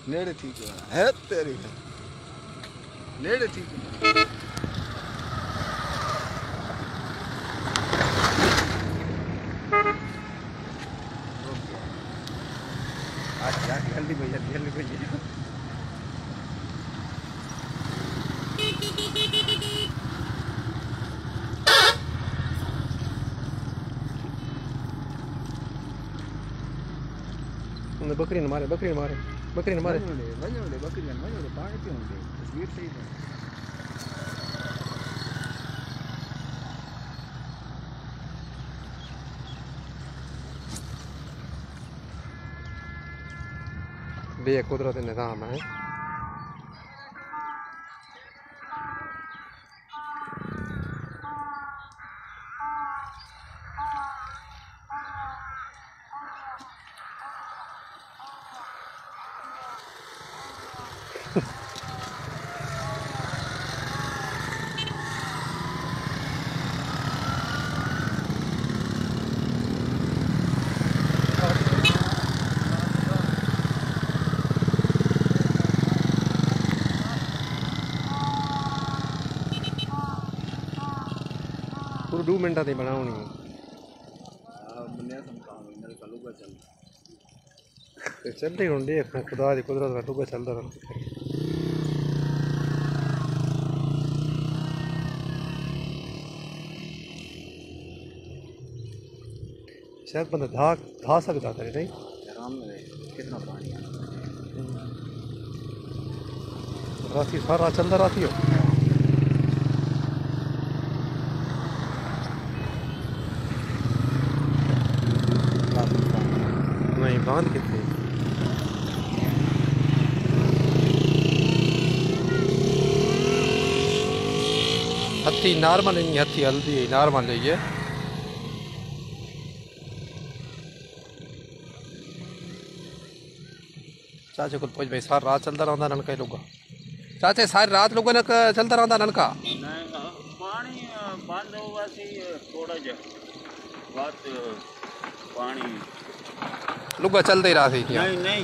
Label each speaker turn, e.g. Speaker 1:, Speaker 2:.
Speaker 1: नेड़े ठीक है तेरी नेड़े ठीक है। जल्दी भैया जल्दी भैया।
Speaker 2: बकरी मारे बकरी मारे बकरी मारे
Speaker 1: बकरी पानी पियोगे तस्वीर सही है।
Speaker 2: बेकुदरत निज़ाम है। पूरे 2 मिनट से बनानी चल रही हूँ देख खुदा की कुदरत का टुका चलता रहा। शायद बंदा धा सकता था नहीं
Speaker 1: कितना पानी
Speaker 2: राती सारा चलता राती हो नहीं बांध कितने हथी नॉर्मल नहीं हथी हल्दी नॉर्मल है चाचे को पूछ भाई सारी रात चलता रहा नलका लोग चाचे सारी रात लोगों ने चलता रहा नलका
Speaker 1: पानी बंद होगा थोड़ा जा बात पानी
Speaker 2: लोग चलते ही रहा थी
Speaker 1: नहीं नहीं